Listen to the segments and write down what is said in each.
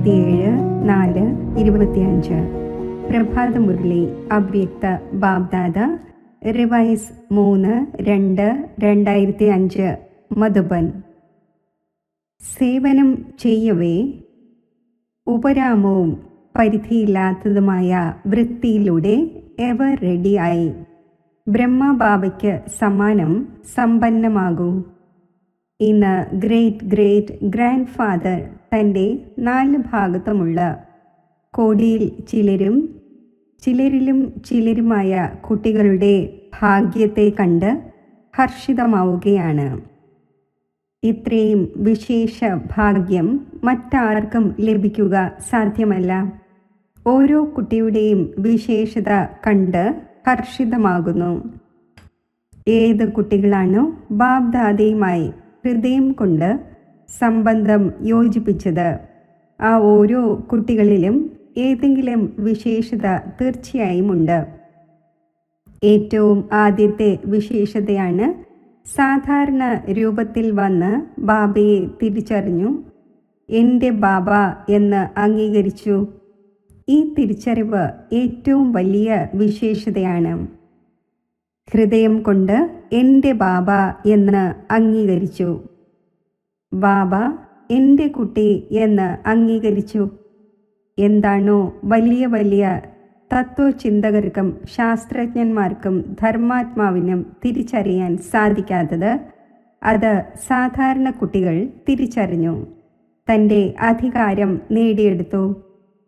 27/4/25. പ്രഭാതമുരളി അവ്യക്ത ബാബ്ദാദ റിവൈസ് 3/2/2005 മധുബൻ. സേവനം ചെയ്യവേ ഉപരാമവും പരിധിയില്ലാത്തതുമായ വൃത്തിയിലൂടെ എവർ റെഡിയായി ബ്രഹ്മബാബയ്ക്ക് സമാനം സമ്പന്നമാകൂ. ഇന്ന് ഗ്രേറ്റ് ഗ്രാൻഡ് ഫാദർ തൻ്റെ 4 ഭാഗത്തുമുള്ള കോടിയിൽ ചിലരിലുമായ കുട്ടികളുടെ ഭാഗ്യത്തെ കണ്ട് ഹർഷിതമാവുകയാണ്. ഇത്രയും വിശേഷ ഭാഗ്യം മറ്റാർക്കും ലഭിക്കുക സാധ്യമല്ല. ഓരോ കുട്ടിയുടെയും വിശേഷത കണ്ട് ഹർഷിതമാകുന്നു. ഏത് കുട്ടികളാണോ ബാബ്ദാദയുമായി ഹൃദയം കൊണ്ട് സംബന്ധം യോജിപ്പിച്ചത്, ആ ഓരോ കുട്ടികളിലും ഏതെങ്കിലും വിശേഷത തീർച്ചയായും ഉണ്ട്. ഏറ്റവും ആദ്യത്തെ വിശേഷതയാണ് സാധാരണ രൂപത്തിൽ വന്ന് ബാബയെ തിരിച്ചറിഞ്ഞു, എൻ്റെ ബാബ എന്ന് അംഗീകരിച്ചു. ഈ തിരിച്ചറിവ് ഏറ്റവും വലിയ വിശേഷതയാണ്. ഹൃദയം കൊണ്ട് എൻ്റെ ബാബ എന്ന് അംഗീകരിച്ചു. ബാബ എൻ്റെ കുട്ടി എന്ന് അംഗീകരിച്ചു. എന്താണോ വലിയ തത്വചിന്തകർക്കും ശാസ്ത്രജ്ഞന്മാർക്കും ധർമാത്മാവിനും തിരിച്ചറിയാൻ സാധിക്കാത്തത്, അത് സാധാരണ കുട്ടികൾ തിരിച്ചറിഞ്ഞു. തൻ്റെ അധികാരം നേടിയെടുത്തു.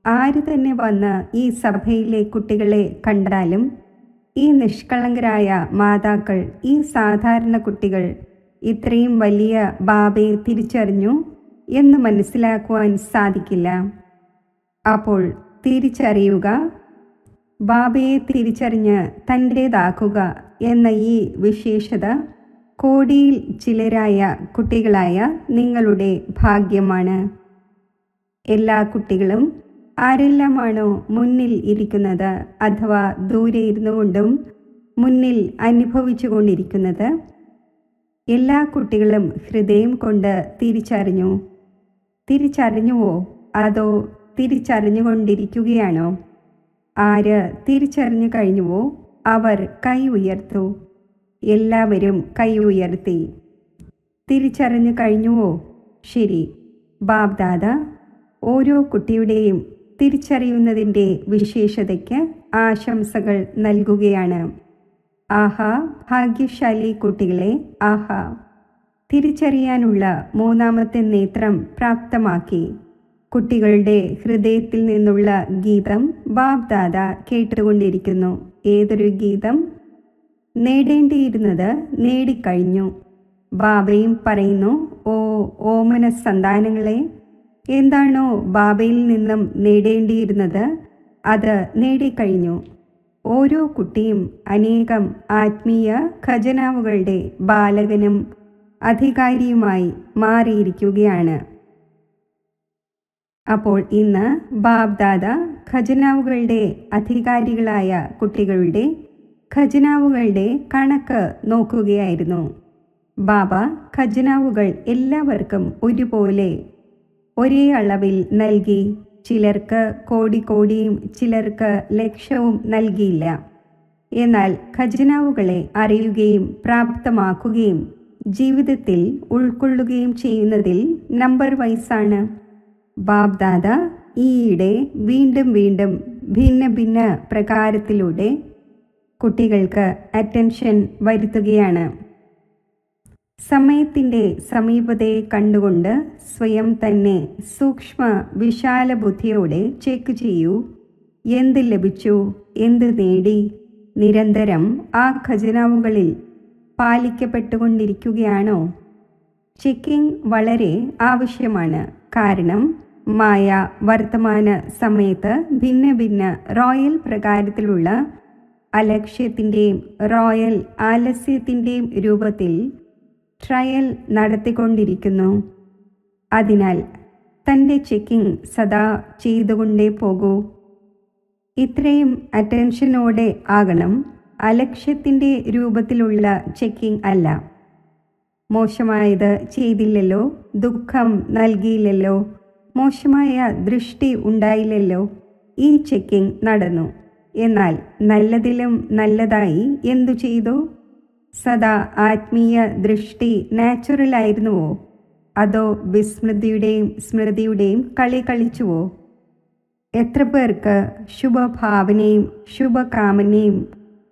ആര് തന്നെ വന്ന് ഈ സഭയിലെ കുട്ടികളെ കണ്ടാലും ഈ നിഷ്കളങ്കരായ മാതാക്കൾ, ഈ സാധാരണ കുട്ടികൾ ഇത്രയും വലിയ ബാബയെ തിരിച്ചറിഞ്ഞു എന്ന് മനസ്സിലാക്കുവാൻ സാധിക്കില്ല. അപ്പോൾ തിരിച്ചറിയുക, ബാബയെ തിരിച്ചറിഞ്ഞ് തൻ്റേതാക്കുക എന്ന ഈ വിശേഷത കോടിയിൽ ചിലരായ കുട്ടികളായ നിങ്ങളുടെ ഭാഗ്യമാണ്. എല്ലാ കുട്ടികളും ആരെല്ലാമാണോ മുന്നിൽ ഇരിക്കുന്നത് അഥവാ ദൂരെ ഇരുന്നു കൊണ്ടും മുന്നിൽ അനുഭവിച്ചു കൊണ്ടിരിക്കുന്നത്, എല്ലാ കുട്ടികളും ഹൃദയം കൊണ്ട് തിരിച്ചറിഞ്ഞുവോ അതോ തിരിച്ചറിഞ്ഞുകൊണ്ടിരിക്കുകയാണോ? ആര് തിരിച്ചറിഞ്ഞു കഴിഞ്ഞുവോ അവർ കൈ ഉയർത്തു. എല്ലാവരും കൈ ഉയർത്തി. തിരിച്ചറിഞ്ഞു കഴിഞ്ഞുവോ? ശരി. ബാബ്ദാദ ഓരോ കുട്ടിയുടെയും തിരിച്ചറിയുന്നതിൻ്റെ വിശേഷതയ്ക്ക് ആശംസകൾ നൽകുകയാണ്. ആഹാ ഭാഗ്യശാലി കുട്ടികളെ, ആഹാ! തിരിച്ചറിയാനുള്ള 3ാമത്തെ നേത്രം പ്രാപ്തമാക്കി. കുട്ടികളുടെ ഹൃദയത്തിൽ നിന്നുള്ള ഗീതം ബാബ്ദാദ കേട്ടുകൊണ്ടിരിക്കുന്നു. ഏതൊരു ഗീതം? നേടേണ്ടിയിരുന്നത് നേടിക്കഴിഞ്ഞു. ബാബയും പറയുന്നു, ഓമന സന്താനങ്ങളെ, എന്താണോ ബാബയിൽ നിന്നും നേടേണ്ടിയിരുന്നത് അത് നേടിക്കഴിഞ്ഞു. ഓരോ കുട്ടിയും അനേകം ആത്മീയ ഖജനാവുകളുടെ ബാലകനും അധികാരിയുമായി മാറിയിരിക്കുകയാണ്. അപ്പോൾ ഇന്ന് ബാബ്ദാദ ഖജനാവുകളുടെ അധികാരികളായ കുട്ടികളുടെ ഖജനാവുകളുടെ കണക്ക് നോക്കുകയായിരുന്നു. ബാബ ഖജനാവുകൾ എല്ലാവർക്കും ഒരുപോലെ ഒരേ അളവിൽ നൽകി. ചിലർക്ക് കോടിയും ചിലർക്ക് ലക്ഷവും നൽകിയില്ല. എന്നാൽ ഖജനാവുകളെ അറിയുകയും പ്രാപ്തമാക്കുകയും ജീവിതത്തിൽ ഉൾക്കൊള്ളുകയും ചെയ്യുന്നതിൽ നമ്പർ വൈസാണ്. ബാബ്ദാദ ഈയിടെ വീണ്ടും ഭിന്ന പ്രകാരത്തിലൂടെ കുട്ടികൾക്ക് അറ്റൻഷൻ വരുത്തുകയാണ്. സമയത്തിൻ്റെ സമീപതയെ കണ്ടുകൊണ്ട് സ്വയം തന്നെ സൂക്ഷ്മ വിശാല ബുദ്ധിയോടെ ചെക്ക് ചെയ്യൂ. എന്ത് ലഭിച്ചു, എന്ത് നേടി? നിരന്തരം ആ ഖജനാവുകളിൽ പാലിക്കപ്പെട്ടുകൊണ്ടിരിക്കുകയാണോ? ചെക്കിംഗ് വളരെ ആവശ്യമാണ്. കാരണം മായ വർത്തമാന സമയത്ത് ഭിന്ന റോയൽ പ്രകാരത്തിലുള്ള അലക്ഷ്യത്തിൻ്റെയും റോയൽ ആലസ്യത്തിൻ്റെയും രൂപത്തിൽ ട്രയൽ നടത്തിക്കൊണ്ടിരിക്കുന്നു. അതിനാൽ തൻ്റെ ചെക്കിംഗ് സദാ ചെയ്തുകൊണ്ടേ പോകൂ. ഇത്രയും അറ്റൻഷനോടെ ആകണം. അലക്ഷ്യത്തിൻ്റെ രൂപത്തിലുള്ള ചെക്കിംഗ് അല്ല. മോശമായത് ചെയ്തില്ലല്ലോ, ദുഃഖം നൽകിയില്ലല്ലോ, മോശമായ ദൃഷ്ടി ഉണ്ടായില്ലല്ലോ. ഈ ചെക്കിംഗ് നടന്നു. എന്നാൽ നല്ലതിലും നല്ലതായി എന്തു ചെയ്തു? സദാ ആത്മീയ ദൃഷ്ടി നാച്ചുറലായിരുന്നുവോ? അതോ വിസ്മൃതിയുടെയും സ്മൃതിയുടെയും കളി കളിച്ചുവോ? എത്ര പേർക്ക് ശുഭഭാവനയും ശുഭകാമനയും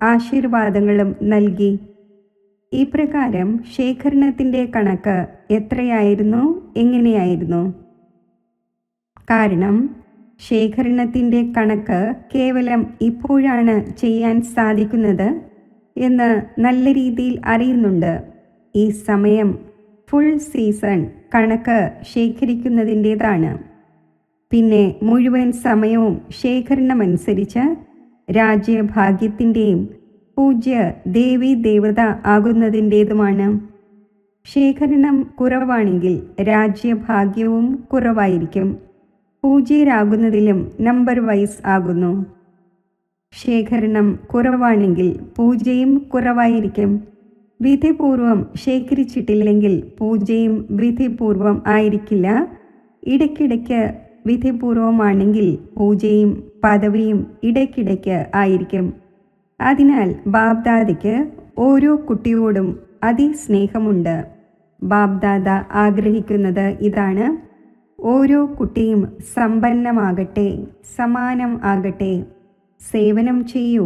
ആശീർവാദങ്ങളും നൽകി? ഇപ്രകാരം ശേഖരണത്തിൻ്റെ കണക്ക് എത്രയായിരുന്നു, എങ്ങനെയായിരുന്നു? കാരണം ശേഖരണത്തിൻ്റെ കണക്ക് കേവലം ഇപ്പോഴാണ് ചെയ്യാൻ സാധിക്കുന്നത് എന്ന് നല്ല രീതിയിൽ അറിയുന്നുണ്ട്. ഈ സമയം ഫുൾ സീസൺ കണക്ക് ശേഖരിക്കുന്നതിൻ്റേതാണ്. പിന്നെ മുഴുവൻ സമയവും ശേഖരണമനുസരിച്ച് രാജ്യഭാഗ്യത്തിൻ്റെയും പൂജ്യ ദേവീ ദേവത ആകുന്നതിൻ്റേതുമാണ്. ശേഖരണം കുറവാണെങ്കിൽ രാജ്യഭാഗ്യവും കുറവായിരിക്കും. പൂജ്യരാകുന്നതിലും നമ്പർ വൈസ് ആകുന്നു. ശേഖരണം കുറവാണെങ്കിൽ പൂജയും കുറവായിരിക്കും. വിധിപൂർവം ശേഖരിച്ചിട്ടില്ലെങ്കിൽ പൂജയും വിധിപൂർവം ആയിരിക്കില്ല. ഇടയ്ക്കിടയ്ക്ക് വിധിപൂർവമാണെങ്കിൽ പൂജയും പദവിയും ഇടയ്ക്കിടയ്ക്ക് ആയിരിക്കും. അതിനാൽ ബാബ്ദാദയ്ക്ക് ഓരോ കുട്ടിയോടും അതിസ്നേഹമുണ്ട്. ബാബ്ദാദ ആഗ്രഹിക്കുന്നത് ഇതാണ്: ഓരോ കുട്ടിയും സമ്പന്നമാകട്ടെ, സമാനം ആകട്ടെ, സേവനം ചെയ്യൂ,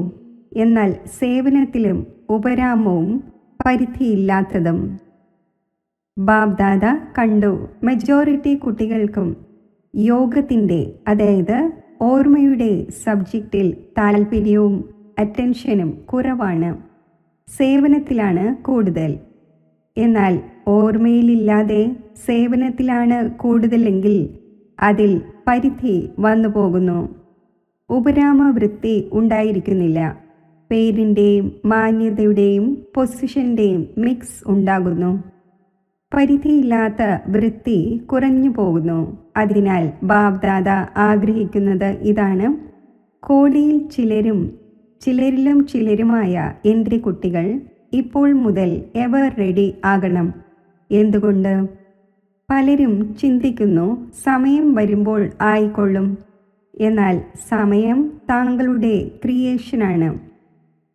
എന്നാൽ സേവനത്തിലും ഉപരാമവും പരിധിയില്ലാത്തതും. ബാബ്ദാദ കണ്ടു മെജോറിറ്റി കുട്ടികൾക്കും യോഗത്തിൻ്റെ, അതായത് ഓർമ്മയുടെ സബ്ജക്റ്റിൽ താല്പര്യവും അറ്റൻഷനും കുറവാണ്. സേവനത്തിലാണ് കൂടുതൽ. എന്നാൽ ഓർമ്മയിലില്ലാതെ സേവനത്തിലാണ് കൂടുതലെങ്കിൽ അതിൽ പരിധി വന്നു പോകുന്നു. ഉപരാമവൃത്തി ഉണ്ടായിരിക്കുന്നില്ല. പേരിൻ്റെയും മാന്യതയുടെയും പൊസിഷൻ്റെയും മിക്സ് ഉണ്ടാകുന്നു. പരിധിയില്ലാത്ത വൃത്തി കുറഞ്ഞു പോകുന്നു. അതിനാൽ ബാബ്ദാദ ആഗ്രഹിക്കുന്നത് ഇതാണ്: കോടിയിൽ ചിലരിലും ചിലരുമായ എൻ്റെ കുട്ടികൾ ഇപ്പോൾ മുതൽ എവർ റെഡി ആകണം. എന്തുകൊണ്ട്? പലരും ചിന്തിക്കുന്നു സമയം വരുമ്പോൾ ആയിക്കൊള്ളും. എന്നാൽ സമയം താങ്കളുടെ ക്രിയേഷനാണ്.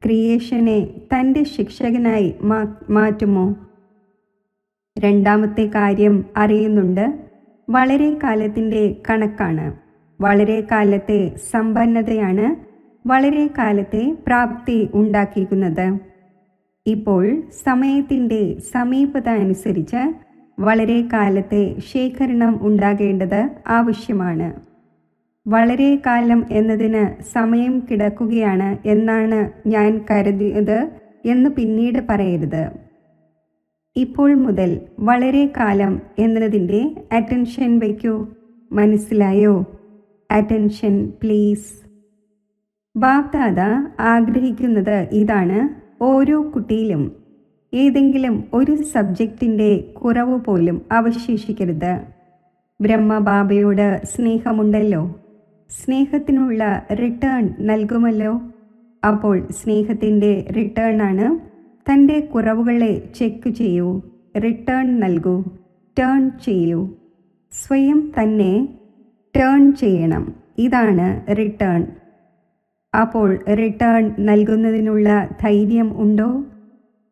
ക്രിയേഷനെ തൻ്റെ ശിക്ഷകനായി മാറ്റുമോ? രണ്ടാമത്തെ കാര്യം അറിയുന്നുണ്ട്. വളരെ കാലത്തിൻ്റെ കണക്കാണ്. വളരെ കാലത്തെ സമ്പന്നതയാണ് വളരെ കാലത്തെ പ്രാപ്തി ഉണ്ടാക്കിയിരിക്കുന്നത്. ഇപ്പോൾ സമയത്തിൻ്റെ സമീപത അനുസരിച്ച് വളരെ കാലത്തെ ശേഖരണം ഉണ്ടാകേണ്ടത് ആവശ്യമാണ്. വളരെ കാലം എന്നതിന് സമയം കിടക്കുകയാണ് എന്നാണ് ഞാൻ കരുതിയത് എന്ന് പിന്നീട് പറയരുത്. ഇപ്പോൾ മുതൽ വളരെ കാലം എന്നതിൻ്റെ അറ്റൻഷൻ വയ്ക്കൂ. മനസ്സിലായോ? Attention please. ബാബ്ദാദ ആഗ്രഹിക്കുന്നത് ഇതാണ്: ഓരോ കുട്ടിയിലും ഏതെങ്കിലും ഒരു സബ്ജക്റ്റിൻ്റെ കുറവ് പോലും അവശേഷിക്കരുത്. ബ്രഹ്മബാബയോട് സ്നേഹമുണ്ടല്ലോ, സ്നേഹത്തിനുള്ള റിട്ടേൺ നൽകുമല്ലോ. അപ്പോൾ സ്നേഹത്തിൻ്റെ റിട്ടേൺ ആണ്: തൻ്റെ കുറവുകളെ ചെക്ക് ചെയ്യൂ, റിട്ടേൺ നൽകൂ, ടേൺ ചെയ്യൂ. സ്വയം തന്നെ ടേൺ ചെയ്യണം. ഇതാണ് റിട്ടേൺ. അപ്പോൾ റിട്ടേൺ നൽകുന്നതിനുള്ള ധൈര്യം ഉണ്ടോ?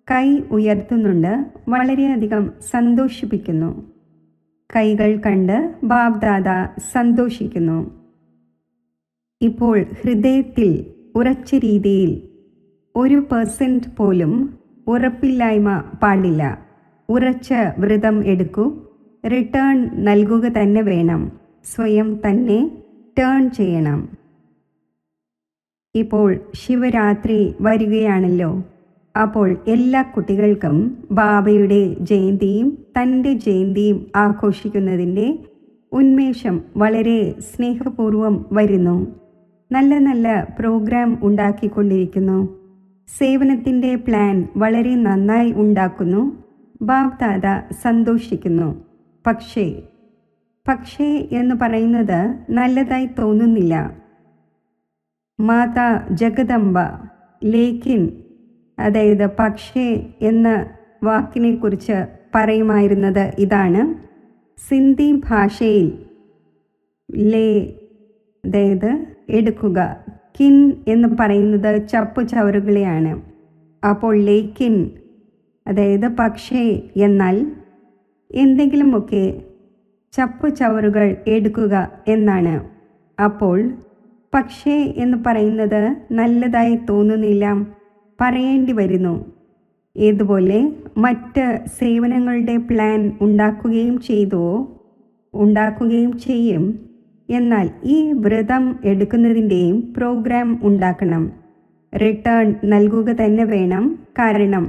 കൈ ഉയർത്തുന്നുണ്ട്. വളരെയധികം സന്തോഷിപ്പിക്കുന്നു. കൈകൾ കണ്ട് ബാബ്ദാദ സന്തോഷിക്കുന്നു. ഇപ്പോൾ ഹൃദയത്തിൽ ഉറച്ച രീതിയിൽ 1% പോലും ഉറപ്പില്ലായ്മ പാടില്ല. ഉറച്ച വ്രതം എടുക്കൂ. റിട്ടേൺ നൽകുക തന്നെ വേണം. സ്വയം തന്നെ ടേൺ ചെയ്യണം. ഇപ്പോൾ ശിവരാത്രി വരികയാണല്ലോ. അപ്പോൾ എല്ലാ കുട്ടികൾക്കും ബാബയുടെ ജയന്തിയും തൻ്റെ ജയന്തിയും ആഘോഷിക്കുന്നതിൻ്റെ ഉന്മേഷം വളരെ സ്നേഹപൂർവം വരുന്നു. നല്ല നല്ല പ്രോഗ്രാം ഉണ്ടാക്കിക്കൊണ്ടിരിക്കുന്നു. സേവനത്തിൻ്റെ പ്ലാൻ വളരെ നന്നായി ഉണ്ടാക്കുന്നു. ബാബ്ദാദ സന്തോഷിക്കുന്നു. പക്ഷേ എന്ന് പറയുന്നത് നല്ലതായി തോന്നുന്നില്ല. മാതാ ജഗദംബ ലേക്കിൻ, അതായത് പക്ഷേ എന്ന വാക്കിനെക്കുറിച്ച് പറയുമായിരുന്നത് ഇതാണ്: സിന്ധി ഭാഷയിൽ ലേ അതായത് എടുക്കുക. കിൻ എന്ന് പറയുന്നത് ചപ്പു ചവറുകളെയാണ്. അപ്പോൾ ലേക്കിൻ അതായത് പക്ഷേ എന്നാൽ എന്തെങ്കിലുമൊക്കെ ചപ്പു ചവറുകൾ എടുക്കുക എന്നാണ്. അപ്പോൾ പക്ഷേ എന്ന് പറയുന്നത് നല്ലതായി തോന്നുന്നില്ല, പറയേണ്ടി വരുന്നു. ഏതുപോലെ മറ്റ് സേവനങ്ങളുടെ പ്ലാൻ ഉണ്ടാക്കുകയും ചെയ്യും. എന്നാൽ ഈ വ്രതം എടുക്കുന്നതിൻ്റെയും പ്രോഗ്രാം ഉണ്ടാക്കണം. റിട്ടേൺ നൽകുക തന്നെ വേണം. കാരണം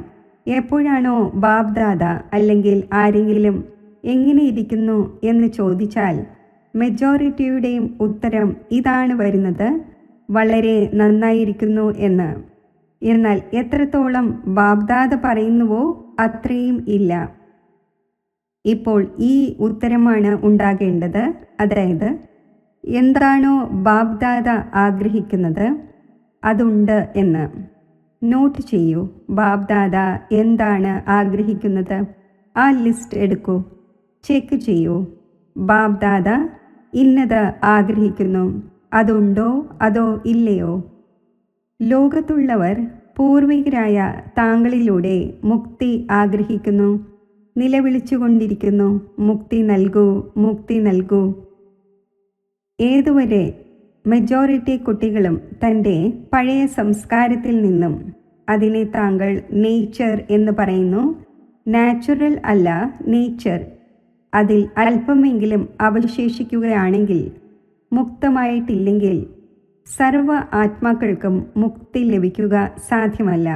എപ്പോഴാണോ ബാബ്ദാദ അല്ലെങ്കിൽ ആരെങ്കിലും എങ്ങനെയിരിക്കുന്നു എന്ന് ചോദിച്ചാൽ മെജോറിറ്റിയുടെയും ഉത്തരം ഇതാണ് വരുന്നത്, വളരെ നന്നായിരിക്കുന്നു എന്ന്. എന്നാൽ എത്രത്തോളം ബാബ്ദാദ പറയുന്നുവോ അത്രയും ഇല്ല. ഇപ്പോൾ ഈ ഉത്തരമാണ് ഉണ്ടാകേണ്ടത്. അതായത് എന്താണോ ബാബ്ദാദ ആഗ്രഹിക്കുന്നത് അതുണ്ട് എന്ന്. നോട്ട് ചെയ്യൂ. ബാബ്ദാദ എന്താണ് ആഗ്രഹിക്കുന്നത്? ആ ലിസ്റ്റ് എടുക്കൂ, ചെക്ക് ചെയ്യൂ. ബാബ്ദാദ ഇന്നത് ആഗ്രഹിക്കുന്നു, അതുണ്ടോ അതോ ഇല്ലയോ? ലോകത്തുള്ളവർ പൂർവികരായ താങ്കളിലൂടെ മുക്തി ആഗ്രഹിക്കുന്നു, നിലവിളിച്ചുകൊണ്ടിരിക്കുന്നു, മുക്തി നൽകൂ, മുക്തി നൽകൂ. ഏതുവരെ മെജോറിറ്റി കുട്ടികളും തൻ്റെ പഴയ സംസ്കാരത്തിൽ നിന്നും, അതിനെ താങ്കൾ നേച്ചർ എന്ന് പറയുന്നു, നാച്ചുറൽ അല്ല നേച്ചർ, അതിൽ അല്പമെങ്കിലും അവശേഷിക്കുകയാണെങ്കിൽ, മുക്തമായിട്ടില്ലെങ്കിൽ സർവ ആത്മാക്കൾക്കും മുക്തി ലഭിക്കുക സാധ്യമല്ല.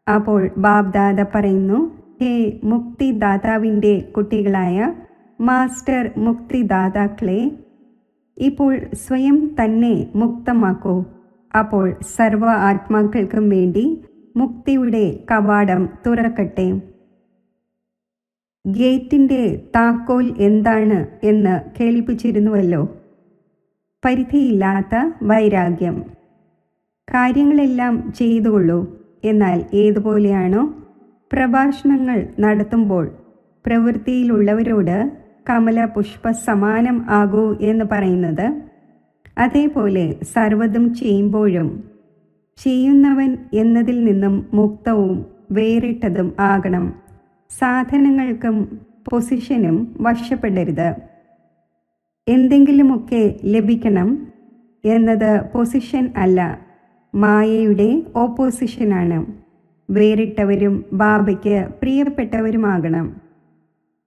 അപ്പോൾ ബാബ്ദാദ പറയുന്നു, ഹേ മുക്തിദാതാവിൻ്റെ കുട്ടികളായ മാസ്റ്റർ മുക്തിദാതാക്കളെ, ഇപ്പോൾ സ്വയം തന്നെ മുക്തമാക്കൂ. അപ്പോൾ സർവ ആത്മാക്കൾക്കും വേണ്ടി മുക്തിയുടെ കവാടം തുറക്കട്ടെ. ഗേറ്റിൻ്റെ താക്കോൽ എന്താണ് എന്ന് കേൾപ്പിച്ചിരുന്നുവല്ലോ. പരിധിയില്ലാത്ത വൈരാഗ്യം. കാര്യങ്ങളെല്ലാം ചെയ്തുകൊള്ളൂ. എന്നാൽ ഏതുപോലെയാണോ പ്രഭാഷണങ്ങൾ നടത്തുമ്പോൾ പ്രവൃത്തിയിലുള്ളവരോട് കമല പുഷ്പ സമാനം ആകൂ എന്ന് പറയുന്നത്, അതേപോലെ സർവ്വതും ചെയ്യുമ്പോഴും ചെയ്യുന്നവൻ എന്നതിൽ നിന്നും മുക്തവും വേറിട്ടതും ആകണം. സാധനങ്ങൾക്കും പൊസിഷനും വശപ്പെടരുത്. എന്തെങ്കിലുമൊക്കെ ലഭിക്കണം എന്നത് പൊസിഷൻ അല്ല, മായയുടെ ഓപ്പോസിഷനാണ്. വേറിട്ടവരും ബാബയ്ക്ക് പ്രിയപ്പെട്ടവരുമാകണം.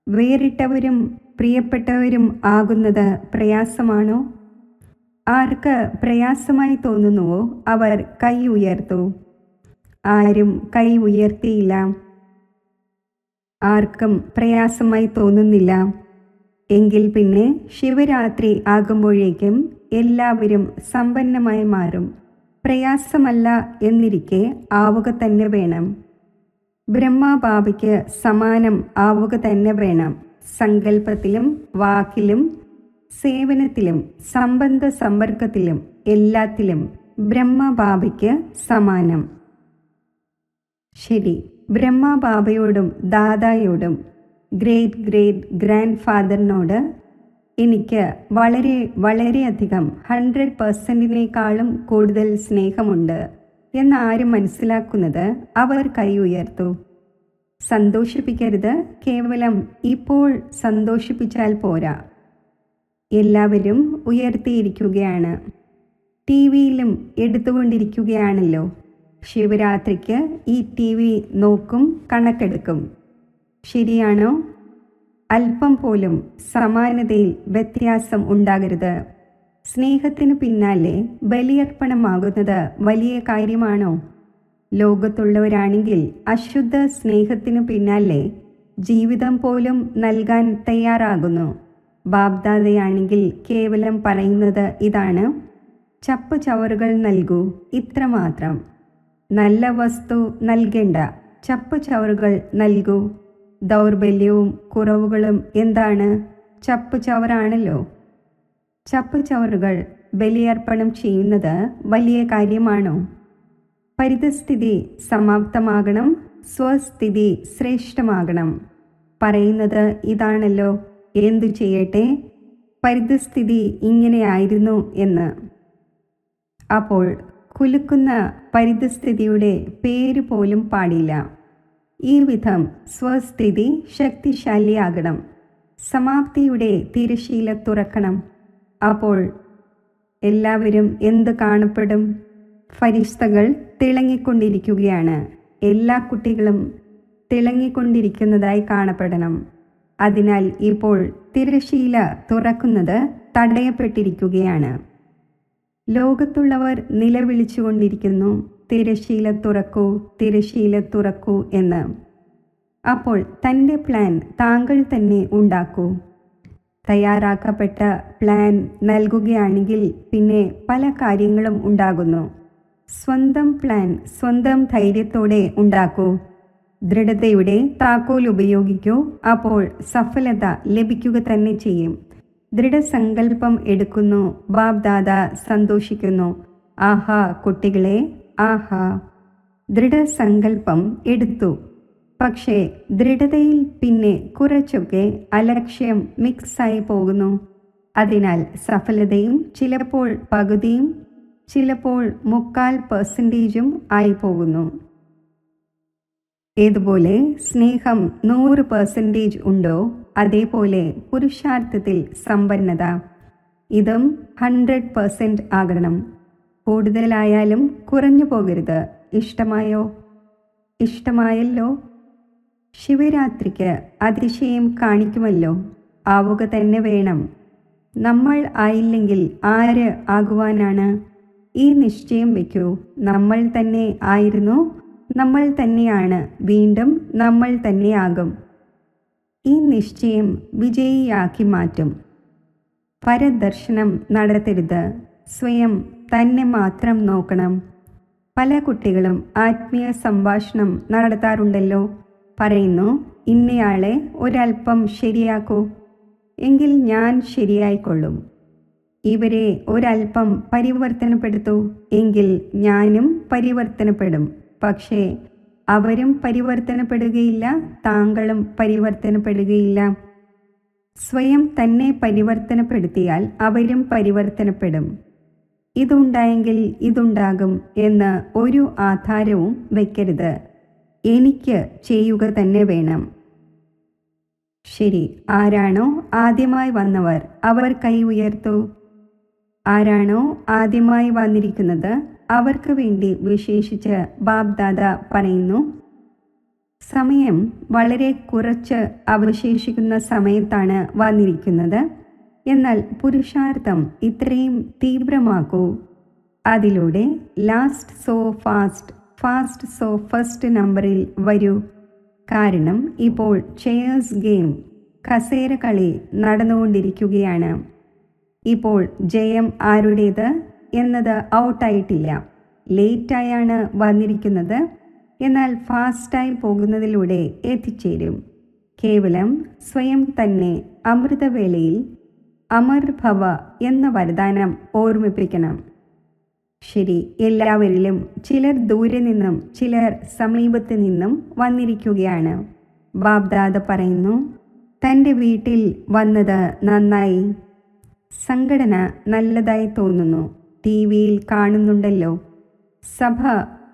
വേറിട്ടവരും പ്രിയപ്പെട്ടവരും ആകുന്നത് പ്രയാസമാണോ? ആർക്ക് പ്രയാസമായി തോന്നുന്നുവോ അവർ കൈ ഉയർത്തൂ. ആരും കൈ ഉയർത്തിയില്ല. ആർക്കും പ്രയാസമായി തോന്നുന്നില്ല. എങ്കിൽ പിന്നെ ശിവരാത്രി ആകുമ്പോഴേക്കും എല്ലാവരും സമ്പന്നമായി മാറും. പ്രയാസമല്ല എന്നിരിക്കെ ആവുക തന്നെ വേണം. ബ്രഹ്മബാബയ്ക്ക് സമാനം ആവുക തന്നെ വേണം. സങ്കല്പത്തിലും വാക്കിലും സേവനത്തിലും സംബന്ധ സമ്പർക്കത്തിലും എല്ലാത്തിലും ബ്രഹ്മബാബയ്ക്ക് സമാനം. ശരി, ബ്രഹ്മബാബയോടും ദാദായോടും ഗ്രേറ്റ് ഗ്രാൻഡ് ഫാദറിനോട് എനിക്ക് വളരെ വളരെയധികം 100%-നേക്കാളും കൂടുതൽ സ്നേഹമുണ്ട് എന്ന് ആരും മനസ്സിലാക്കുന്നത് അവർ കൈ ഉയർത്തു. സന്തോഷിപ്പിക്കരുത്, കേവലം ഇപ്പോൾ സന്തോഷിപ്പിച്ചാൽ പോരാ. എല്ലാവരും ഉയർത്തിയിരിക്കുകയാണ്. ടി വിയിലും എടുത്തുകൊണ്ടിരിക്കുകയാണല്ലോ. ശിവരാത്രിക്ക് ഈ ടി വി നോക്കും, കണക്കെടുക്കും. ശരിയാണോ? അല്പം പോലും സമാനതയിൽ വ്യത്യാസം ഉണ്ടാകരുത്. സ്നേഹത്തിന് പിന്നാലെ ബലിയർപ്പണമാകുന്നത് വലിയ കാര്യമാണോ? ലോകത്തുള്ളവരാണെങ്കിൽ അശുദ്ധ സ്നേഹത്തിനു പിന്നാലെ ജീവിതം പോലും നൽകാൻ തയ്യാറാകുന്നു. ബാബ്ദാദയാണെങ്കിൽ കേവലം പറയുന്നത് ഇതാണ്, ചപ്പു ചവറുകൾ നൽകൂ, ഇത്രമാത്രം. നല്ല വസ്തു നൽകേണ്ട, ചപ്പു ചവറുകൾ നൽകൂ. ദൗർബല്യവും കുറവുകളും എന്താണ്? ചപ്പു ചവറാണല്ലോ. ചപ്പു ചവറുകൾ ബലിയർപ്പണം ചെയ്യുന്നത് വലിയ കാര്യമാണോ? പരിതസ്ഥിതി സമാപ്തമാകണം, സ്വസ്ഥിതി ശ്രേഷ്ഠമാകണം. പറയുന്നത് ഇതാണല്ലോ. എന്തു ചെയ്യട്ടെ? പരിതസ്ഥിതി ഇങ്ങനെയായിരുന്നു എന്ന്. അപ്പോൾ കുലുക്കുന്ന പരിതസ്ഥിതിയുടെ പേര് പോലും പാടില്ല. ഈ വിധം സ്വസ്ഥിതി ശക്തിശാലിയാകണം. സമാപ്തിയുടെ തിരശീല തുറക്കണം. അപ്പോൾ എല്ലാവരും എന്ത് കാണപ്പെടും? ഫരിസ്തകൾ തിളങ്ങിക്കൊണ്ടിരിക്കുകയാണ്. എല്ലാ കുട്ടികളും തിളങ്ങിക്കൊണ്ടിരിക്കുന്നതായി കാണപ്പെടണം. അതിനാൽ ഇപ്പോൾ തിരശീല തുറക്കുന്നത് തടയപ്പെട്ടിരിക്കുകയാണ്. ലോകത്തുള്ളവർ നിലവിളിച്ചുകൊണ്ടിരിക്കുന്നു, തിരശീല തുറക്കൂ, തിരശീല തുറക്കൂ എന്ന്. അപ്പോൾ തൻ്റെ പ്ലാൻ താങ്കൾ തന്നെ ഉണ്ടാക്കൂ. തയ്യാറാക്കപ്പെട്ട പ്ലാൻ നൽകുകയാണെങ്കിൽ പിന്നെ പല കാര്യങ്ങളും ഉണ്ടാകുന്നു. സ്വന്തം പ്ലാൻ സ്വന്തം ധൈര്യത്തോടെ ഉണ്ടാക്കൂ. ദൃഢതയുടെ താക്കോൽ ഉപയോഗിക്കൂ. അപ്പോൾ സഫലത ലഭിക്കുക തന്നെ ചെയ്യും. ദൃഢസങ്കല്പം എടുക്കുന്നു. ബാബ് ദാദ സന്തോഷിക്കുന്നു. ആഹാ കുട്ടികളെ, ആഹാ. ദൃഢസങ്കല്പം എടുത്തു. പക്ഷേ ദൃഢതയിൽ പിന്നെ കുറച്ചൊക്കെ അലക്ഷ്യം മിക്സായി പോകുന്നു. അതിനാൽ സഫലതയും ചിലപ്പോൾ പകുതിയും ചിലപ്പോൾ 3/4% ആയി പോകുന്നു. ഏതുപോലെ സ്നേഹം 100% ഉണ്ടോ, അതേപോലെ പുരുഷാർത്ഥത്തിൽ സമ്പന്നത ഇതും 100% ആകണം. കൂടുതലായാലും കുറഞ്ഞു പോകരുത്. ഇഷ്ടമായോ? ഇഷ്ടമായല്ലോ. ശിവരാത്രിക്ക് അതിശയം കാണിക്കുമല്ലോ. ആവുക തന്നെ വേണം. നമ്മൾ ആയില്ലെങ്കിൽ ആര് ആകുവാനാണ്? ഈ നിശ്ചയം വയ്ക്കൂ. നമ്മൾ തന്നെ ആയിരുന്നു, നമ്മൾ തന്നെയാണ്, വീണ്ടും നമ്മൾ തന്നെയാകും. ഈ നിശ്ചയം വിജയിയാക്കി മാറ്റും. പരദർശനം നടത്തരുത്. സ്വയം തന്നെ മാത്രം നോക്കണം. പല കുട്ടികളും ആത്മീയ സംഭാഷണം നടത്താറുണ്ടല്ലോ. പറയുന്നു, ഇന്നയാളെ ഒരൽപ്പം ശരിയാക്കൂ, എങ്കിൽ ഞാൻ ശരിയായിക്കൊള്ളും. ഇവരെ ഒരൽപ്പം പരിവർത്തനപ്പെടുത്തൂ, എങ്കിൽ ഞാനും പരിവർത്തനപ്പെടും. പക്ഷേ അവരും പരിവർത്തനപ്പെടുകയില്ല, താങ്കളും പരിവർത്തനപ്പെടുകയില്ല. സ്വയം തന്നെ പരിവർത്തനപ്പെടുത്തിയാൽ അവരും പരിവർത്തനപ്പെടും. ഇതുണ്ടായെങ്കിൽ ഇതുണ്ടാകും എന്ന് ഒരു ആധാരവും വയ്ക്കരുത്. എനിക്ക് ചെയ്യുക തന്നെ വേണം. ശരി, ആരാണോ ആദ്യമായി വന്നവർ അവർ കൈ ഉയർത്തൂ. ആരാണോ ആദ്യമായി വന്നിരിക്കുന്നത് അവർക്ക് വേണ്ടി വിശേഷിച്ച് ബാബ് ദാദ പറയുന്നു, സമയം വളരെ കുറച്ച് അവശേഷിക്കുന്ന സമയത്താണ് വന്നിരിക്കുന്നത്. എന്നാൽ പുരുഷാർത്ഥം ഇത്രയും തീവ്രമാക്കൂ. അതിലൂടെ last so fast, fast so first നമ്പറിൽ വരൂ. കാരണം ഇപ്പോൾ ചെയേഴ്സ് ഗെയിം, കസേര കളി നടന്നുകൊണ്ടിരിക്കുകയാണ്. ഇപ്പോൾ ജയം ആരുടേത് എന്നത് ഔട്ടായിട്ടില്ല. ലേറ്റായാണ് വന്നിരിക്കുന്നത്, എന്നാൽ ഫാസ്റ്റായി പോകുന്നതിലൂടെ എത്തിച്ചേരും. കേവലം സ്വയം തന്നെ അമൃതവേളയിൽ അമർ ഭവ എന്ന വരദാനം ഓർമ്മിപ്പിക്കണം. ശരി, എല്ലാവരിലും ചിലർ ദൂരെ നിന്നും ചിലർ സമീപത്ത് നിന്നും വന്നിരിക്കുകയാണ്. ബാബ് ദാദ പറയുന്നു, തൻ്റെ വീട്ടിൽ വന്നത് നന്നായി. സംഘടന നല്ലതായി തോന്നുന്നു. TV-യിൽ കാണുന്നുണ്ടല്ലോ. സഭ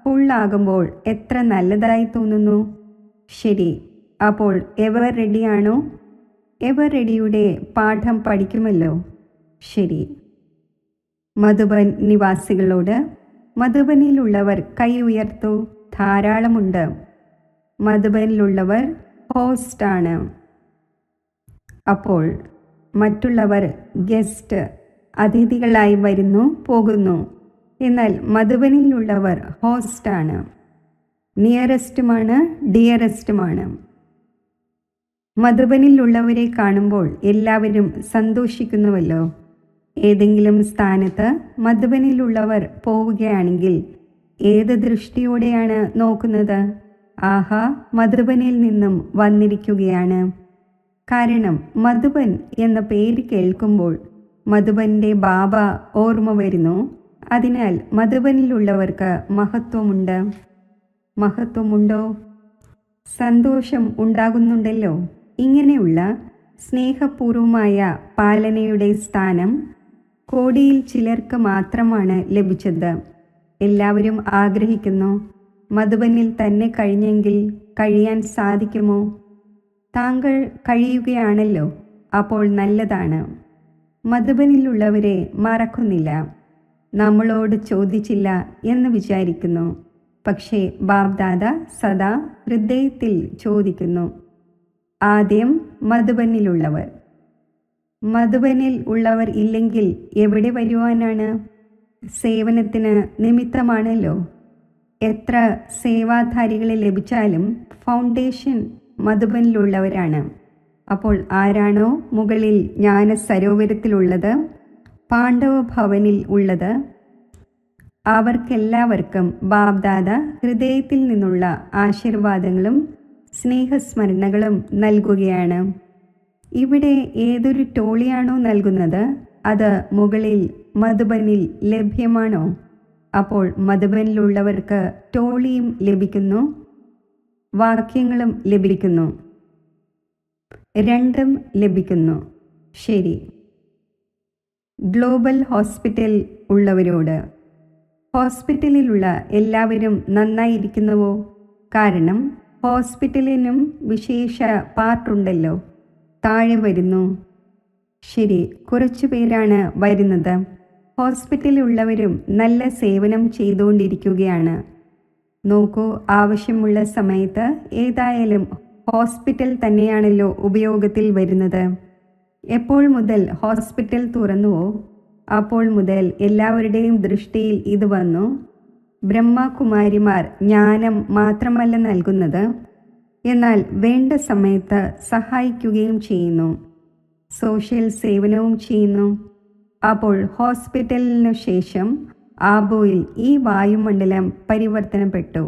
ഫുള്ളാകുമ്പോൾ എത്ര നല്ലതായി തോന്നുന്നു. ശരി, അപ്പോൾ എവർ റെഡിയാണോ? എവർ റെഡിയുടെ പാഠം പഠിക്കുമല്ലോ. ശരി. മധുബൻ നിവാസികളോട്, മധുബനിലുള്ളവർ കൈ ഉയർത്തൂ. ധാരാളമുണ്ട്. മധുബനിലുള്ളവർ ഹോസ്റ്റാണ്. അപ്പോൾ മറ്റുള്ളവർ ഗസ്റ്റ്, അതിഥികളായി വരുന്നു പോകുന്നു. എന്നാൽ മധുബനിലുള്ളവർ ഹോസ്റ്റാണ്. നിയറസ്റ്റുമാണ്, ഡിയറസ്റ്റുമാണ്. മധുബനിലുള്ളവരെ കാണുമ്പോൾ എല്ലാവരും സന്തോഷിക്കുന്നുവല്ലോ. ഏതെങ്കിലും സ്ഥാനത്ത് മധുബനിലുള്ളവർ പോവുകയാണെങ്കിൽ ഏത് ദൃഷ്ടിയോടെയാണ് നോക്കുന്നത്? ആഹാ, മധുബനിൽ നിന്നും വന്നിരിക്കുകയാണ്. കാരണം മധുബൻ എന്ന പേര് കേൾക്കുമ്പോൾ മധുബൻ്റെ ബാബ ഓർമ്മ വരുന്നു. അതിനാൽ മധുബനിലുള്ളവർക്ക് മഹത്വമുണ്ട്. മഹത്വമുണ്ടോ? സന്തോഷം ഉണ്ടാകുന്നുണ്ടല്ലോ. ഇങ്ങനെയുള്ള സ്നേഹപൂർവമായ പാലനയുടെ സ്ഥാനം കോടിയിൽ ചിലർക്ക് മാത്രമാണ് ലഭിച്ചത്. എല്ലാവരും ആഗ്രഹിക്കുന്നു, മധുബനിൽ തന്നെ കഴിഞ്ഞെങ്കിൽ കഴിയാൻ സാധിക്കുമോ? താങ്കൾ കഴിയുകയാണല്ലോ, അപ്പോൾ നല്ലതാണ്. മധുബനിലുള്ളവരെ മറക്കുന്നില്ല, നമ്മളോട് ചോദിച്ചില്ല എന്ന് വിചാരിക്കുന്നു. പക്ഷേ ബാബ്ദാദ സദാ ഹൃദയത്തിൽ ചോദിക്കുന്നു. ആദ്യം മധുബനിലുള്ളവർ. മധുബനിൽ ഉള്ളവർ ഇല്ലെങ്കിൽ എവിടെ വരുവാനാണ്? സേവനത്തിന് നിമിത്തമാണല്ലോ. എത്ര സേവാധാരികളെ ലഭിച്ചാലും ഫൗണ്ടേഷൻ മധുബനിലുള്ളവരാണ്. അപ്പോൾ ആരാണോ മുകളിൽ ജ്ഞാന സരോവരത്തിലുള്ളത്, പാണ്ഡവ ഭവനിൽ ഉള്ളത്, അവർക്കെല്ലാവർക്കും ബാബ്ദാദ ഹൃദയത്തിൽ നിന്നുള്ള ആശീർവാദങ്ങളും സ്നേഹസ്മരണകളും നൽകുകയാണ്. ഇവിടെ ഏതൊരു ടോളിയാണോ നൽകുന്നത് അത് മുകളിൽ മധുബനിൽ ലഭ്യമാണോ? അപ്പോൾ മധുബനിലുള്ളവർക്ക് ടോളിയും ലഭിക്കുന്നു, വാക്യങ്ങളും ലഭിക്കുന്നു, രണ്ടും ലഭിക്കുന്നു. ശരി. ഗ്ലോബൽ ഹോസ്പിറ്റൽ ഉള്ളവരോട്, ഹോസ്പിറ്റലിലുള്ള എല്ലാവരും നന്നായിരിക്കുന്നുവോ? കാരണം ഹോസ്പിറ്റലിനും വിശേഷ പാർട്ടുണ്ടല്ലോ. താഴെ വരുന്നു. ശരി, കുറച്ചു പേരാണ് വരുന്നത്. ഹോസ്പിറ്റലിലുള്ളവരും നല്ല സേവനം ചെയ്തുകൊണ്ടിരിക്കുകയാണ്. നോക്കൂ, ആവശ്യമുള്ള സമയത്ത് ഏതായാലും ഹോസ്പിറ്റൽ തന്നെയാണല്ലോ ഉപയോഗത്തിൽ വരുന്നത്. എപ്പോൾ മുതൽ ഹോസ്പിറ്റൽ തുറന്നുവോ അപ്പോൾ മുതൽ എല്ലാവരുടെയും ദൃഷ്ടിയിൽ ഇത് വന്നു. ബ്രഹ്മകുമാരിമാർ ജ്ഞാനം മാത്രമല്ല നൽകുന്നത്, എന്നാൽ വേണ്ട സമയത്ത് സഹായിക്കുകയും ചെയ്യുന്നു, സോഷ്യൽ സേവനവും ചെയ്യുന്നു. അപ്പോൾ ഹോസ്പിറ്റലിനു ശേഷം ആബോയിൽ ഈ വായുമണ്ഡലം പരിവർത്തനപ്പെട്ടു.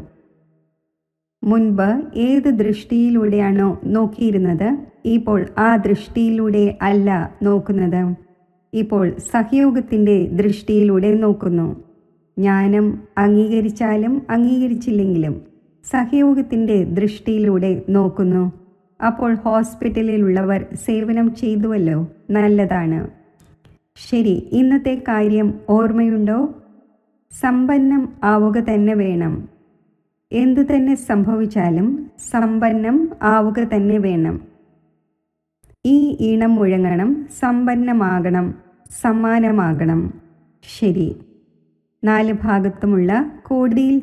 മുൻപ് ഏത് ദൃഷ്ടിയിലൂടെയാണോ നോക്കിയിരുന്നത്, ഇപ്പോൾ ആ ദൃഷ്ടിയിലൂടെ അല്ല നോക്കുന്നത്. ഇപ്പോൾ സഹയോഗത്തിൻ്റെ ദൃഷ്ടിയിലൂടെ നോക്കുന്നു. ജ്ഞാനം അംഗീകരിച്ചാലും അംഗീകരിച്ചില്ലെങ്കിലും സഹയോഗത്തിൻ്റെ ദൃഷ്ടിയിലൂടെ നോക്കുന്നു. അപ്പോൾ ഹോസ്പിറ്റലിലുള്ളവർ സേവനം ചെയ്തുവല്ലോ, നല്ലതാണ്. ശരി, ഇന്നത്തെ കാര്യം ഓർമ്മയുണ്ടോ? സമ്പന്നം ആവുക തന്നെ വേണം. എന്തു തന്നെ സംഭവിച്ചാലും സമ്പന്നം ആവുക തന്നെ വേണം. ഈ ഈണം മുഴങ്ങണം, സമ്പന്നമാകണം, സമ്മാനമാകണം. ശരി. 4 ഭാഗത്തുമുള്ള കോടിയിൽ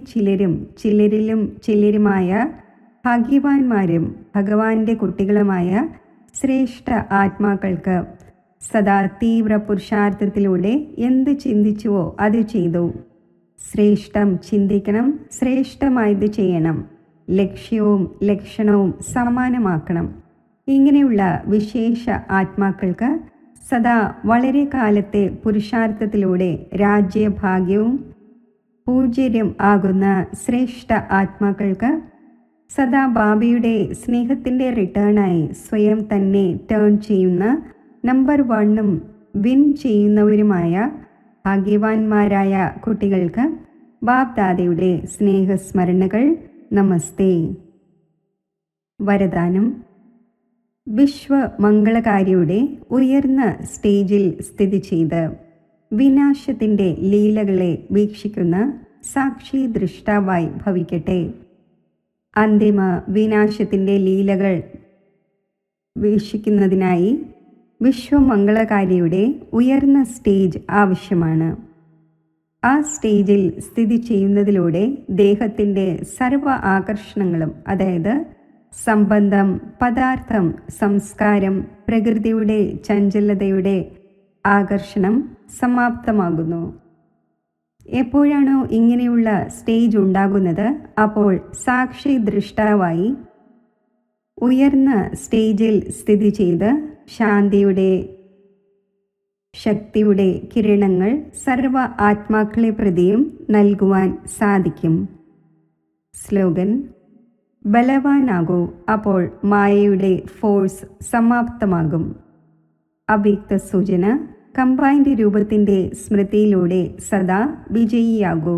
ചിലരിലും ചിലരുമായ ഭാഗ്യവാന്മാരും ഭഗവാന്റെ കുട്ടികളുമായ ശ്രേഷ്ഠ ആത്മാക്കൾക്ക് സദാ തീവ്ര പുരുഷാർത്ഥത്തിലൂടെ എന്ത് ചിന്തിച്ചുവോ അത് ചെയ്തു. ശ്രേഷ്ഠം ചിന്തിക്കണം, ശ്രേഷ്ഠമായത് ചെയ്യണം, ലക്ഷ്യവും ലക്ഷണവും സമാനമാക്കണം. ഇങ്ങനെയുള്ള വിശേഷ ആത്മാക്കൾക്ക് സദാ വളരെ കാലത്തെ പുരുഷാർത്ഥത്തിലൂടെ രാജ്യഭാഗ്യവും പൂജ്യരും ആകുന്ന ശ്രേഷ്ഠ ആത്മാക്കൾക്ക് സദാ ബാബയുടെ സ്നേഹത്തിൻ്റെ റിട്ടേണായി സ്വയം തന്നെ ടേൺ ചെയ്യുന്ന നമ്പർ 1 വിൻ ചെയ്യുന്നവരുമായ ഭാഗ്യവാന്മാരായ കുട്ടികൾക്ക് ബാബ്ദാദയുടെ സ്നേഹസ്മരണകൾ. നമസ്തേ. വരദാനം. വിശ്വമംഗളകാരിയുടെ ഉയർന്ന സ്റ്റേജിൽ സ്ഥിതി ചെയ്ത് വിനാശത്തിൻ്റെ ലീലകളെ വീക്ഷിക്കുന്ന സാക്ഷി ദൃഷ്ടാവായി ഭവിക്കട്ടെ. അന്തിമ വിനാശത്തിൻ്റെ ലീലകൾ വീക്ഷിക്കുന്നതിനായി വിശ്വമംഗളകാരിയുടെ ഉയർന്ന സ്റ്റേജ് ആവശ്യമാണ്. ആ സ്റ്റേജിൽ സ്ഥിതി ചെയ്യുന്നതിലൂടെ ദേഹത്തിൻ്റെ സർവ ആകർഷണങ്ങളും, അതായത് സംബന്ധം, പദാർത്ഥം, സംസ്കാരം, പ്രകൃതിയുടെ ചഞ്ചലതയുടെ ആകർഷണം സമാപ്തമാകുന്നു. എപ്പോഴാണോ ഇങ്ങനെയുള്ള സ്റ്റേജ് ഉണ്ടാകുന്നത്, അപ്പോൾ സാക്ഷി ദൃഷ്ടാവായി ഉയർന്ന സ്റ്റേജിൽ സ്ഥിതി ചെയ്ത് ശാന്തിയുടെ ശക്തിയുടെ കിരണങ്ങൾ സർവ ആത്മാക്കളെ പ്രതിയും നൽകുവാൻ സാധിക്കും. സ്ലോഗൻ: ബലവാനാകൂ, അപ്പോൾ മായയുടെ ഫോഴ്സ് സമാപ്തമാകും. അവ്യക്ത സൂചന: കമ്പൈൻഡ് രൂപത്തിൻ്റെ സ്മൃതിയിലൂടെ സദാ വിജയിയാകൂ.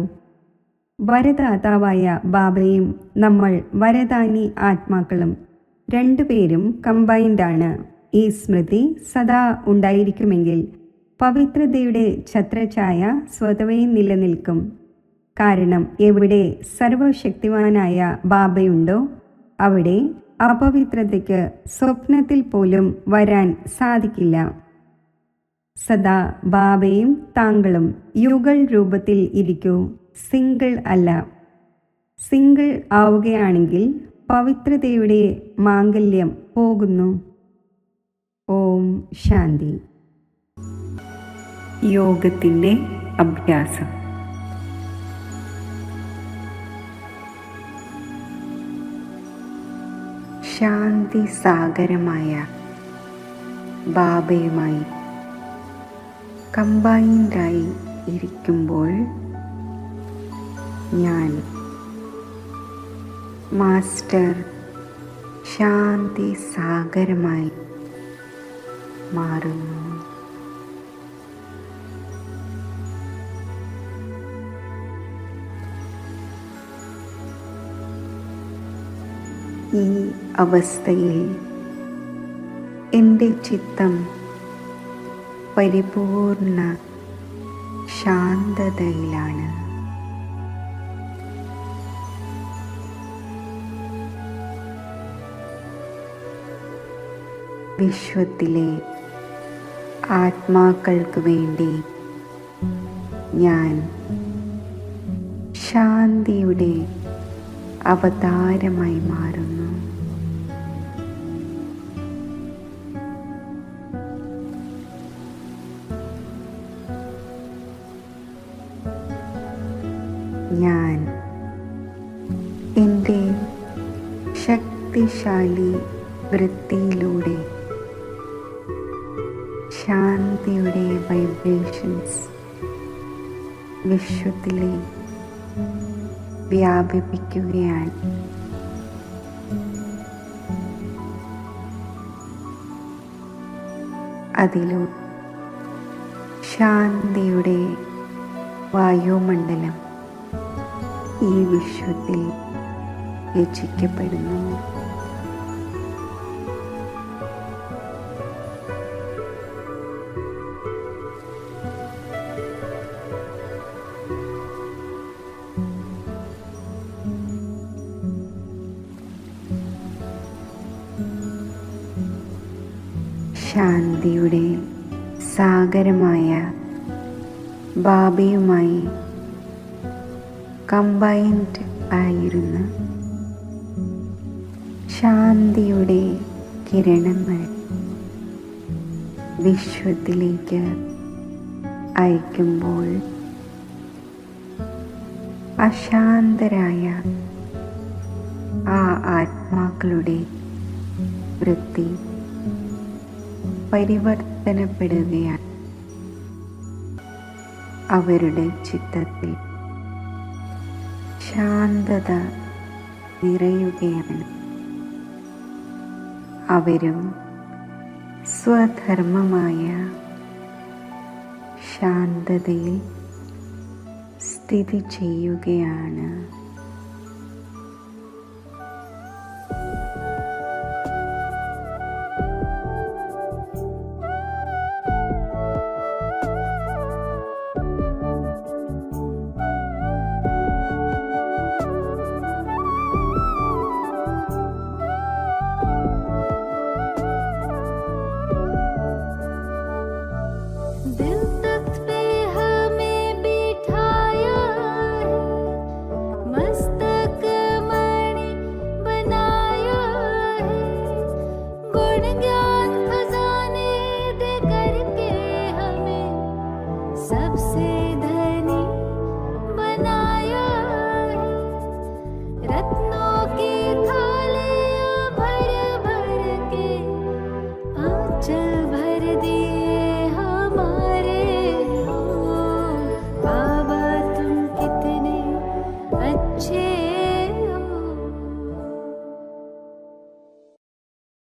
വരദാതാവായ ബാബയും നമ്മൾ വരദാനി ആത്മാക്കളും രണ്ടുപേരും കമ്പൈൻഡാണ്. ഈ സ്മൃതി സദാ ഉണ്ടായിരിക്കുമെങ്കിൽ പവിത്രതയുടെ ഛത്രഛായ സ്വതവേ നിലനിൽക്കും. കാരണം എവിടെ സർവശക്തിവാനായ ബാബയുണ്ടോ അവിടെ അപവിത്രതയ്ക്ക് സ്വപ്നത്തിൽ പോലും വരാൻ സാധിക്കില്ല. സദാ ബാബയും താങ്കളും യുഗൾ രൂപത്തിൽ ഇരിക്കൂ, സിംഗിൾ അല്ല. സിംഗിൾ ആവുകയാണെങ്കിൽ പവിത്രതയുടെ മാംഗല്യം പോകുന്നു. ഓം ശാന്തി. യോഗത്തിൻ്റെ അഭ്യാസം. ശാന്തി സാഗരമായ ബാബയുമായി കമ്പൈൻഡായി ഇരിക്കുമ്പോൾ ഞാൻ മാസ്റ്റർ ശാന്തി സാഗരമായി മാറുന്നു. ഈ അവസ്ഥയിൽ എൻ്റെ ചിത്തം പരിപൂർണ ശാന്തതയിലാണ്. വിശ്വത്തിലെ ആത്മാക്കൾക്ക് വേണ്ടി ഞാൻ ശാന്തിയുടെ അവതാരമായി മാറുന്നു. ഞാൻ എൻ്റെ ശക്തിശാലി വൃത്തിയിലൂടെ ശാന്തിയുടെ വൈബ്രേഷൻസ് വിശ്വത്തിലെ വ്യാപിപ്പിക്കുകയാണ്. അതിലൂടെ ശാന്തിയുടെ വായുമണ്ഡലം ഈ വിശ്വത്തിൽ രചിക്കപ്പെടുന്നു. ശാന്തിയുടെ സാഗരമായ ബാബയുമായി കമ്പൈൻഡ് ആയിരുന്ന ശാന്തിയുടെ കിരണങ്ങൾ വിശ്വത്തിലേക്ക് അയക്കുമ്പോൾ അശാന്തരായ ആ ആത്മാക്കളുടെ വൃത്തി പരിവർത്തനപ്പെടുകയാണ്. അവരുടെ ചിത്തത്തിൽ ശാന്തത നിറയുകയാണ്. അവരും സ്വധർമ്മമായ ശാന്തതയിൽ സ്ഥിതി ചെയ്യുകയാണ്.